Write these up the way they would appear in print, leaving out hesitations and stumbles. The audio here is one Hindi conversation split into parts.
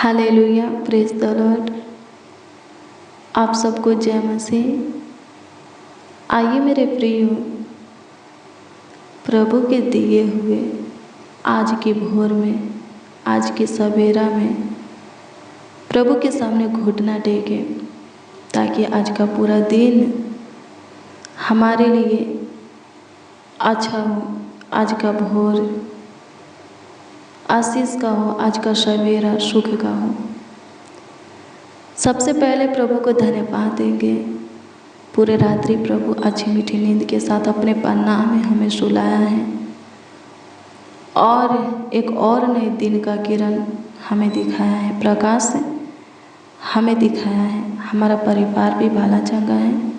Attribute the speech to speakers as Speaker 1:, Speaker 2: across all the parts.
Speaker 1: Hallelujah, praise the Lord. आप सबको जय मसीह। आइए मेरे प्रियो, प्रभु के दिए हुए आज की भोर में, आज की सवेरा में प्रभु के सामने घुटना टेके, ताकि आज का पूरा दिन हमारे लिए अच्छा हो, आज का भोर आशीष का हो, आज का सवेरा सुख का हो। सबसे पहले प्रभु को धन्यवाद देंगे। पूरे रात्रि प्रभु अच्छी मीठी नींद के साथ अपने पन्ना में हमें सुलाया है और एक और नए दिन का किरण हमें दिखाया है, प्रकाश हमें दिखाया है। हमारा परिवार भी भला चंगा है।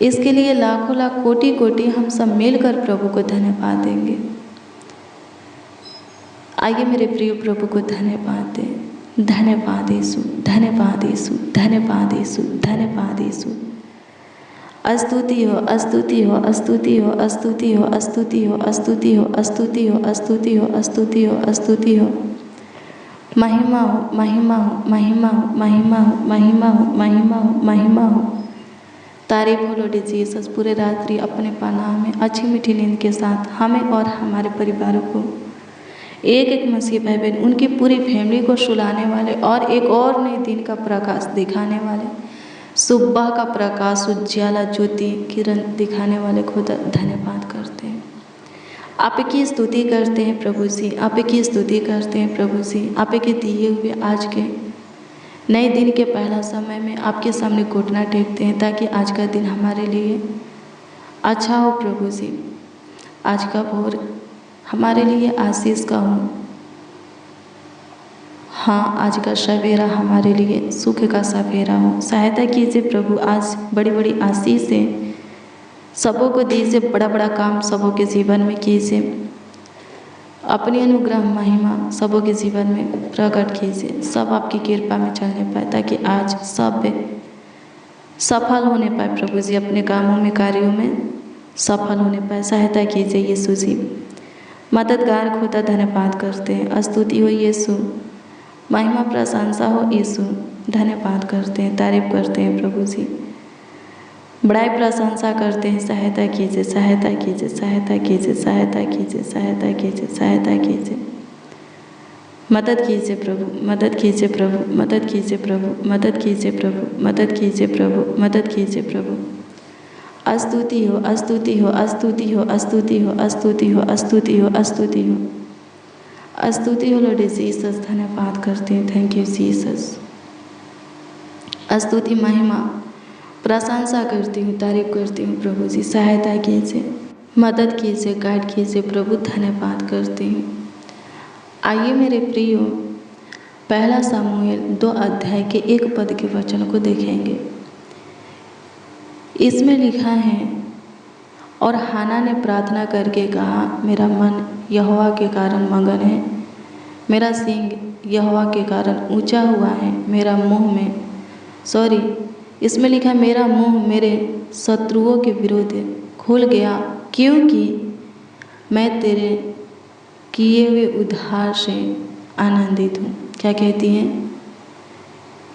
Speaker 1: इसके लिए लाखों लाख कोटि कोटि हम सब मिलकर प्रभु को धन्यवाद देंगे। आइए मेरे प्रिय, प्रभु को धन्यवाद दें। धन्यवाद यीशु, धन्यवाद यीशु, धन्यवाद यीशु, धन्यवाद यीशु। स्तुति हो, स्तुति हो, स्तुति हो, स्तुति हो, स्तुति हो, स्तुति हो, स्तुति हो, स्तुति हो, स्तुति हो, स्तुति हो। महिमा हो, महिमा हो, महिमा हो, महिमा हो, महिमा हो, महिमा हो, महिमा हो। तारीफ हो लॉर्ड जीसस। पूरे रात्रि अपने पनाह में अच्छी मीठी नींद के साथ हमें और हमारे परिवारों को, एक एक मसीह भाई बहन, उनकी पूरी फैमिली को सुलाने वाले और एक और नए दिन का प्रकाश दिखाने वाले, सुबह का प्रकाश, उज्ज्वला ज्योति किरण दिखाने वाले खुदा धन्यवाद करते हैं। आपकी स्तुति करते हैं प्रभु जी, आपकी स्तुति करते हैं प्रभु जी। आपके दिए हुए आज के नए दिन के पहला समय में आपके सामने घुटना टेकते हैं, ताकि आज का दिन हमारे लिए अच्छा हो प्रभु जी। आज का भोर हमारे लिए आशीष का हो। हाँ, आज का सवेरा हमारे लिए सुख का सवेरा हो। सहायता कीजिए प्रभु। आज बड़ी बड़ी आशीष से सबों को दीजिए, बड़ा बड़ा काम सबों के जीवन में कीजिए। अपनी अनुग्रह महिमा सबों के जीवन में प्रकट कीजिए। सब आपकी कृपा में चलने पाए, ताकि आज सब सफल होने पाए प्रभु जी, अपने कामों में, कार्यों में सफल होने पाए। सहायता कीजिए यीशु जी। मददगार खुदा धन्यवाद करते हैं। स्तुति हो यीशु, महिमा प्रशंसा हो यीशु। धन्यवाद करते हैं, तारीफ करते हैं प्रभु जी, बड़ाई प्रशंसा करते हैं। सहायता कीजिए, सहायता कीजिए, सहायता कीजिए, सहायता कीजिए, सहायता कीजिए, सहायता कीजिए। मदद कीजिए प्रभु, मदद कीजिए प्रभु, मदद कीजिए प्रभु, मदद कीजिए प्रभु, मदद कीजिए प्रभु, मदद कीजिए प्रभु। स्तुति हो, स्तुति हो, स्तुति हो, स्तुति हो, स्तुति हो, स्तुति हो, स्तुति हो, स्तुति हो लॉर्ड जीसस। धन्यवाद करते हैं। Thank you Jesus. स्तुति महिमा प्रशंसा करती हूँ, तारीफ करती हूँ प्रभु जी। सहायता कीजिए, मदद कीजिए, गाइड कीजिए प्रभु। धन्यवाद करती हूँ। आइए मेरे प्रियो, पहला सामुएल 2 अध्याय के 1 पद के वचन को देखेंगे। इसमें लिखा है, और हाना ने प्रार्थना करके कहा, मेरा मन यहोवा के कारण मगन है, मेरा सींग यहोवा के कारण ऊंचा हुआ है, मेरा मुंह में इसमें लिखा है, मेरा मुंह मेरे शत्रुओं के विरुद्ध खुल गया, क्योंकि मैं तेरे किए हुए उद्धार से आनंदित हूँ। क्या कहती हैं?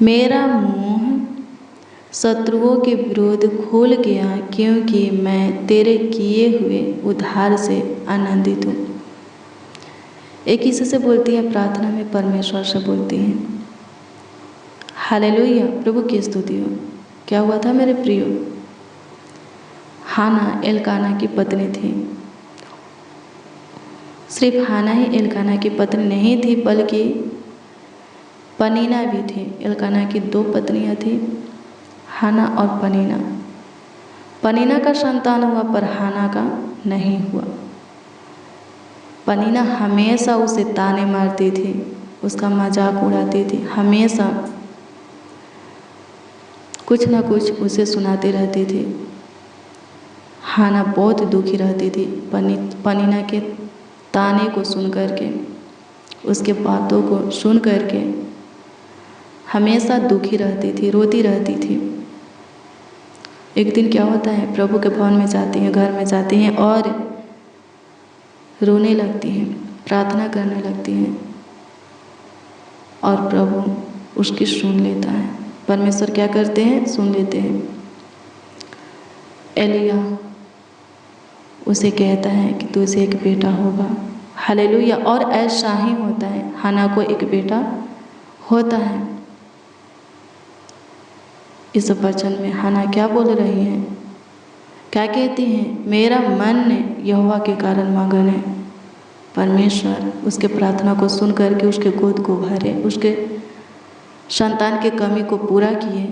Speaker 1: मेरा मुंह शत्रुओं के विरुद्ध खुल गया, क्योंकि मैं तेरे किए हुए उद्धार से आनंदित हूँ। एक किसी से बोलती है, प्रार्थना में परमेश्वर से बोलती हैं। हालेलुया, प्रभु की स्तुति हो। क्या हुआ था मेरे प्रियो? हाना एलकाना की पत्नी थी। सिर्फ हाना ही एलकाना की पत्नी नहीं थी, बल्कि पनीना भी थी। एलकाना की 2 पत्नियां थी, हाना और पनीना। पनीना का संतान हुआ, पर हाना का नहीं हुआ। पनीना हमेशा उसे ताने मारती थी, उसका मजाक उड़ाती थी, हमेशा कुछ ना कुछ उसे सुनाती रहती थी। हाना बहुत दुखी रहती थी पनीना के ताने को सुन करके, उसके बातों को सुन करके हमेशा दुखी रहती थी, रोती रहती थी। एक दिन क्या होता है, प्रभु के भवन में जाती हैं, घर में जाती हैं और रोने लगती हैं, प्रार्थना करने लगती हैं। और प्रभु उसकी सुन लेता है। परमेश्वर क्या करते हैं? सुन लेते हैं। एलिया उसे कहता है कि तुझे एक बेटा होगा। हालेलुया। और ऐसा ही होता है, हन्ना को एक बेटा होता है। इस वचन में हन्ना क्या बोल रही है? क्या कहती हैं? मेरा मन ने यहोवा के कारण मगन है। परमेश्वर उसके प्रार्थना को सुन करके उसके गोद को भरे, उसके संतान के कमी को पूरा किए।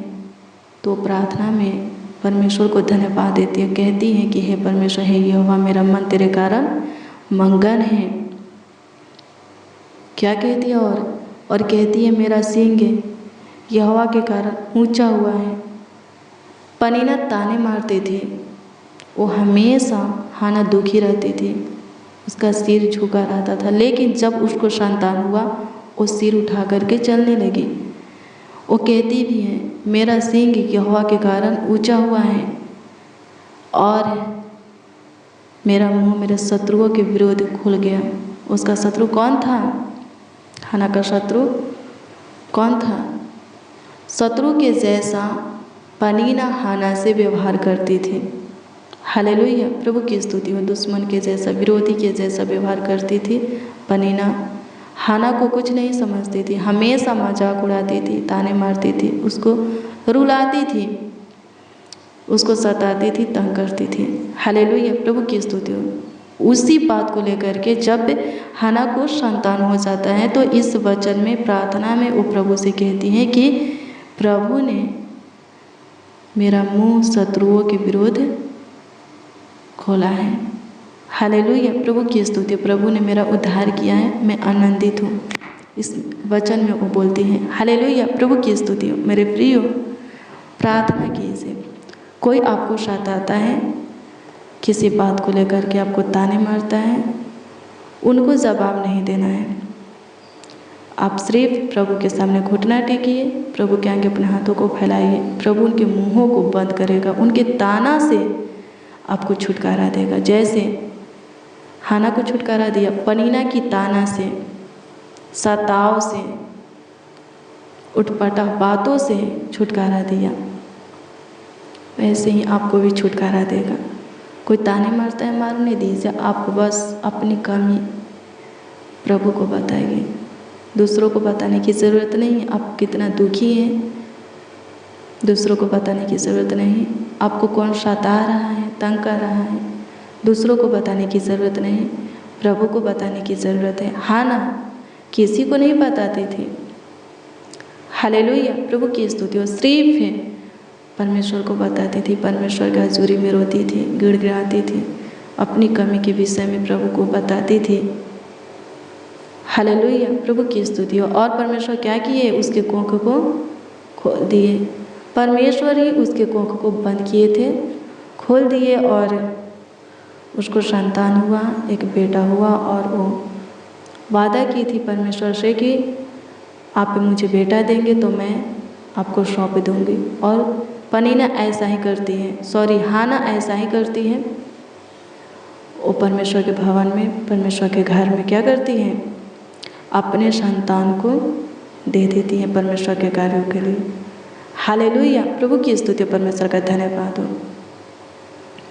Speaker 1: तो प्रार्थना में परमेश्वर को धन्यवाद देती है, कहती है कि हे परमेश्वर, हे यहोवा, मेरा मन तेरे कारण मगन है। क्या कहती है? और कहती है मेरा सींग यहोवा के कारण ऊंचा हुआ है। पनीना ताने मारते थे, वो हमेशा हन्ना दुखी रहती थी, उसका सिर झुका रहता था। लेकिन जब उसको संतान हुआ, वो सिर उठा करके चलने लगी। वो कहती भी है मेरा सींग यहोवा के कारण ऊंचा हुआ है और मेरा मुंह मेरे शत्रुओं के विरोध खुल गया। उसका शत्रु कौन था? हन्ना का शत्रु कौन था? शत्रु के जैसा पनीना हन्ना से व्यवहार करती थी। हालेलुया। प्रभु की स्तुति हो। दुश्मन के जैसा, विरोधी के जैसा व्यवहार करती थी पनीना। हन्ना को कुछ नहीं समझती थी, हमेशा मजाक उड़ाती थी, ताने मारती थी, उसको रुलाती थी, उसको सताती थी, तंग करती थी। हालेलुया। प्रभु की स्तुति हो। उसी बात को लेकर के जब हन्ना को संतान हो जाता है तो इस वचन में, प्रार्थना में वो प्रभु से कहती हैं कि प्रभु ने मेरा मुंह शत्रुओं के विरोध खोला है। हालेलुया। प्रभु की स्तुति। प्रभु ने मेरा उद्धार किया है, मैं आनंदित हूँ। इस वचन में वो बोलती हैं। हालेलुया। प्रभु की स्तुति हो। मेरे प्रियो, प्रार्थना कीजिए। कोई आपको सताता है, किसी बात को लेकर के आपको ताने मारता है, उनको जवाब नहीं देना है। आप सिर्फ प्रभु के सामने घुटना टेकिए, प्रभु के आगे अपने हाथों को फैलाइए। प्रभु उनके मुंहों को बंद करेगा, उनके ताना से आपको छुटकारा देगा। जैसे हन्ना को छुटकारा दिया पनीना की ताना से, सताव से, उठपटाह बातों से छुटकारा दिया, वैसे ही आपको भी छुटकारा देगा। कोई ताने मारता है, मारने दीजिए। आप बस अपनी कमी प्रभु को बताइए। दूसरों को बताने की ज़रूरत नहीं है आप कितना दुखी हैं, दूसरों को बताने की ज़रूरत नहीं। आपको कौन सता रहा है, तंग कर रहा है, दूसरों को बताने की ज़रूरत नहीं, प्रभु को बताने की ज़रूरत है। हन्ना किसी को नहीं बताती थी। हालेलुया। प्रभु की स्तुति हो। सिर्फ है परमेश्वर को बताती थी, परमेश्वर की हजूरी में रोती थी, गिड़गिड़ाती थी, अपनी कमी के विषय में प्रभु को बताती थी। हालेलुया। प्रभु की स्तुति हो। और परमेश्वर क्या किए? उसके कोख को खोल दिए। परमेश्वर ही उसके कोख को बंद किए थे, खोल दिए और उसको संतान हुआ, एक बेटा हुआ। और वो वादा की थी परमेश्वर से कि आप मुझे बेटा देंगे तो मैं आपको सौंप दूंगी। और पनीना ऐसा ही करती है, हन्ना ऐसा ही करती है। वो परमेश्वर के भवन में, परमेश्वर के घर में क्या करती हैं? अपने संतान को दे देती हैं परमेश्वर के कार्यों के लिए। हालेलुया। प्रभु की स्तुति। परमेश्वर का धन्यवाद हो।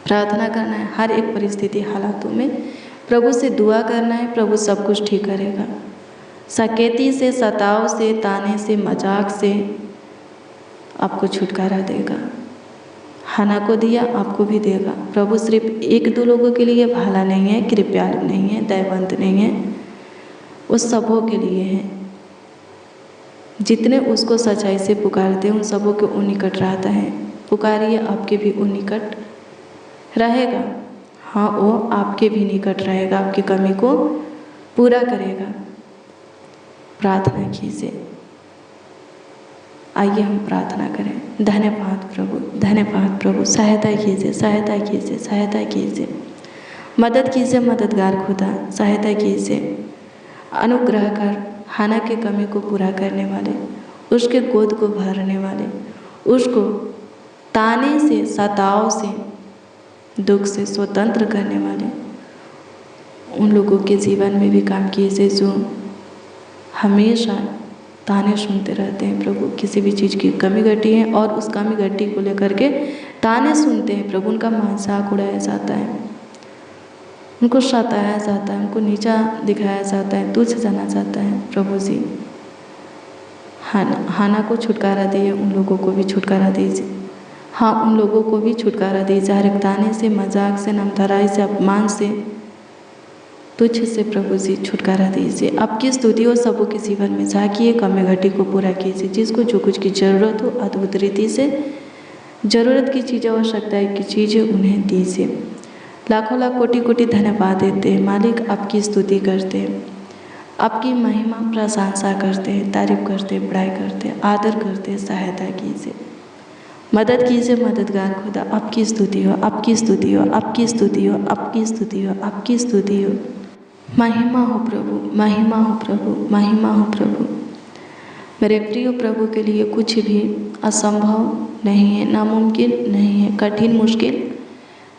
Speaker 1: प्रार्थना करना है हर एक परिस्थिति, हालातों में प्रभु से दुआ करना है, प्रभु सब कुछ ठीक करेगा। सकेती से, सताव से, ताने से, मजाक से आपको छुटकारा देगा। हन्ना को दिया, आपको भी देगा। प्रभु सिर्फ एक दो लोगों के लिए भला नहीं है, कृपालु नहीं है, दयावंत नहीं है, वो सबों के लिए है। जितने उसको सच्चाई से पुकारते हैं उन सबों के उन निकट रहता है। पुकारिए, आपके भी उन निकट रहेगा। हाँ, वो आपके भी निकट रहेगा, आपकी कमी को पूरा करेगा। प्रार्थना कीजिए। आइए हम प्रार्थना करें। धन्यवाद प्रभु, धन्यवाद प्रभु। सहायता कीजिए, सहायता कीजिए, सहायता कीजिए। मदद कीजिए मददगार खुदा, सहायता कीजिए। अनुग्रह कर हन्ना के कमी को पूरा करने वाले, उसके गोद को भरने वाले, उसको ताने से, सताव से, दुख से स्वतंत्र करने वाले उन लोगों के जीवन में भी काम कीजिए जो हमेशा ताने सुनते रहते हैं प्रभु, किसी भी चीज़ की कमी घटी है और उस कमी घटी को लेकर के ताने सुनते हैं प्रभु। उनका मजाक उड़ाया जाता है, उनको सताया जाता है, उनको नीचा दिखाया जाता है, तुच्छ जाना जाता है। प्रभु जी हाना को छुटकारा दिए, उन लोगों को भी छुटकारा दीजिए। हाँ, उन लोगों को भी छुटकारा दीजिए हर एक ताने से, मजाक से, नामधराई से, अपमान से, तुच्छ से प्रभु जी छुटकारा दीजिए। आपकी स्तुति हो सबों के जीवन में झाँकिए, कमी घटी को पूरा कीजिए। जिसको जो कुछ की ज़रूरत हो अद्भुत रीति से ज़रूरत की चीज़ें, आवश्यकता की चीज़ें उन्हें दीजिए। लाखों लाख कोटि कोटि धन्यवाद देते हैं मालिक, आपकी स्तुति करते हैं, आपकी महिमा प्रशंसा करते हैं, तारीफ करते हैं, बड़ाई करते हैं, आदर करते हैं। सहायता कीजिए, मदद कीजिए मददगार खुदा। आपकी स्तुति हो, आपकी स्तुति हो, आपकी स्तुति हो, आपकी स्तुति हो, आपकी स्तुति हो। महिमा हो प्रभु, महिमा हो प्रभु, महिमा हो प्रभु। मेरे प्रिय प्रभु के लिए कुछ भी असंभव नहीं है, नामुमकिन नहीं है, कठिन मुश्किल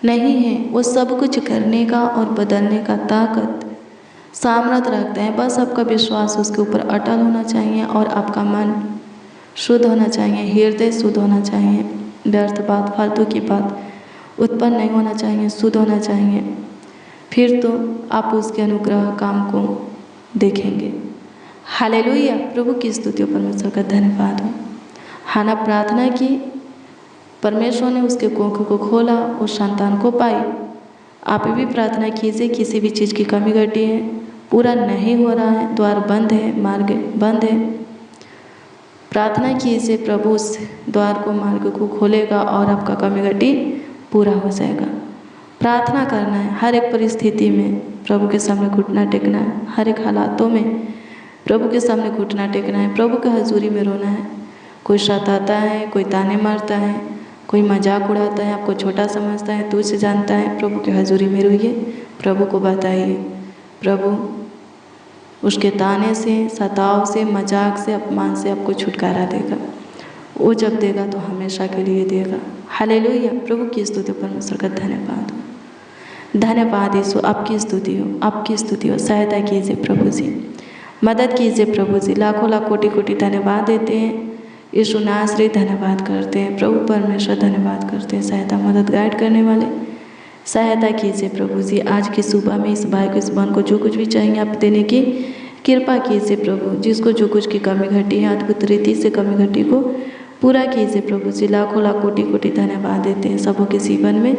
Speaker 1: नहीं है। वो सब कुछ करने का और बदलने का ताकत सामर्थ रखते हैं। बस आपका विश्वास उसके ऊपर अटल होना चाहिए और आपका मन शुद्ध होना चाहिए, हृदय शुद्ध होना चाहिए। व्यर्थ बात, फालतू की बात उत्पन्न नहीं होना चाहिए, शुद्ध होना चाहिए। फिर तो आप उसके अनुग्रह काम को देखेंगे। हालेलुया, प्रभु की स्तुति परमेश्वर का धन्यवाद हो। हाना प्रार्थना की, परमेश्वर ने उसके कोख को खोला, उस संतान को पाई। आप भी प्रार्थना कीजिए, किसी भी चीज़ की कमी घटी है, पूरा नहीं हो रहा है, द्वार बंद है, मार्ग बंद है, प्रार्थना कीजिए, प्रभु उस द्वार को, मार्ग को खोलेगा और आपका कमी घटी पूरा हो जाएगा। प्रार्थना करना है हर एक परिस्थिति में, प्रभु के सामने घुटना टेकना है। हर एक हालातों में प्रभु के सामने घुटना टेकना है, प्रभु की हजूरी में रोना है। कोई सताता है, कोई ताने मारता है, कोई मजाक उड़ाता है, आपको छोटा समझता है, तुच्छ जानता है, प्रभु की हजूरी में रोइए, प्रभु को बताइए। प्रभु उसके ताने से, सताव से, मजाक से, अपमान से आपको छुटकारा देगा। वो जब देगा तो हमेशा के लिए देगा। हालेलुया, प्रभु की स्तुति परमेश्वर का धन्यवाद हो। धन्यवाद यीशु, आपकी स्तुति हो, आपकी स्तुति हो। सहायता कीजिए प्रभु जी, मदद कीजिए प्रभु जी। लाखों लाख कोटि कोटि धन्यवाद देते हैं यीशु नासरी, धन्यवाद करते हैं प्रभु परमेश्वर, धन्यवाद करते हैं। सहायता, मदद, गाइड करने वाले सहायता कीजिए प्रभु जी। आज की सुबह में इस भाई को, इस बहन को जो कुछ भी चाहिए आप देने की कृपा कीजिए प्रभु। जिसको जो कुछ की कमी घटी है, अद्भुत रीति से कमी घटी को पूरा कीजिए प्रभु जी। लाखों लाख कोटि कोटि धन्यवाद देते हैं। सबों के जीवन में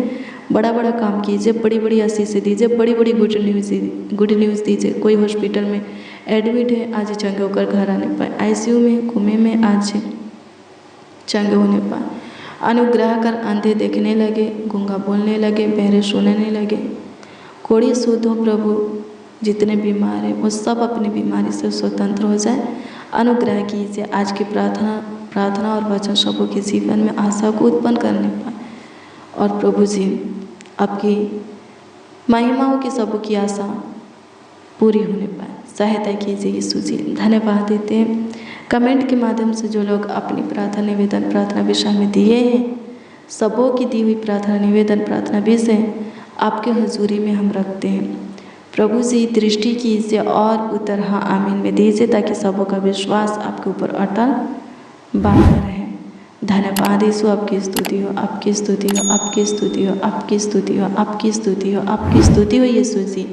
Speaker 1: बड़ा बड़ा काम कीजिए, बड़ी बड़ी आशीष दीजिए, बड़ी बड़ी गुड न्यूज़ दीजिए। कोई हॉस्पिटल में एडमिट है, आज चंगे होकर घर आने पाए। ICU में, कुएं में, आज चंगे होने पाए। अनुग्रह कर अंधे देखने लगे, गूंगा बोलने लगे, बहरे सुनने लगे। कोड़ी शुद्ध हो प्रभु। जितने बीमार हैं वो सब अपनी बीमारी से स्वतंत्र हो जाए। अनुग्रह कीजिए। आज की प्रार्थना और वचन सबों के जीवन में आशा को उत्पन्न करने पाए। और प्रभु जी आपकी महिमाओं की सबों की आशा पूरी होने पाए। सहायता कीजिए यीशु जी। धन्यवाद देते हैं। कमेंट के माध्यम से जो लोग अपनी प्रार्थना निवेदन, प्रार्थना विषय में दिए हैं, सबों की दी हुई प्रार्थना निवेदन, प्रार्थना विषय आपके हजूरी में हम रखते हैं। प्रभु जी दृष्टि कीजिए और उत्तर हाँ आमीन में दीजिए, ताकि सबों का विश्वास आपके ऊपर अटल बना रहे। धन्यवाद यीशु, आपकी स्तुति हो, आपकी स्तुति हो, आपकी स्तुति हो, आपकी स्तुति हो, आपकी स्तुति हो, आपकी स्तुति हो यीशु जी।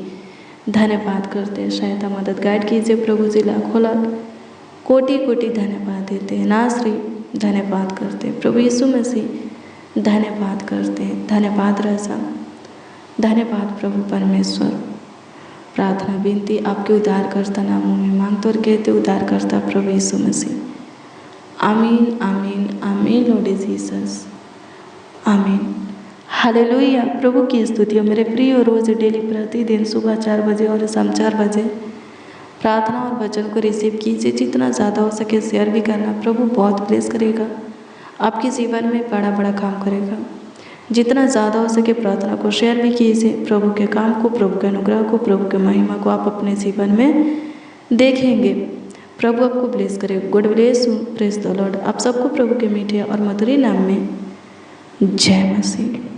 Speaker 1: धन्यवाद करते हैं। सहायता, मदद, गाइड कीजिए प्रभु जी। लाखों लाख कोटि कोटि धन्यवाद देते हैं। नासरी धन्यवाद करते हैं प्रभु यीशु मसीह, धन्यवाद करते हैं। धन्यवाद राजा, धन्यवाद प्रभु परमेश्वर। प्रार्थना विनती आपके उद्धारकर्ता नामों में मांगते और कहते उद्धारकर्ता प्रभु यीशु मसीह। आमीन, आमीन, आमीन लॉर्ड जीसस, आमीन। हालेलुया, प्रभु की स्तुति हो। मेरे प्रिय, रोज डेली प्रतिदिन सुबह 4 बजे और शाम 4 बजे प्रार्थना और वचन को रिसीव कीजिए। जितना ज़्यादा हो सके शेयर भी करना। प्रभु बहुत ब्लेस करेगा, आपके जीवन में बड़ा बड़ा काम करेगा। जितना ज़्यादा हो सके प्रार्थना को शेयर भी कीजिए। प्रभु के काम को, प्रभु के अनुग्रह को, प्रभु के महिमा को आप अपने जीवन में देखेंगे। प्रभु आपको ब्लेस करेगा। God bless you, praise the Lord. आप सबको प्रभु के मीठे और मधुर नाम में जय मसीह।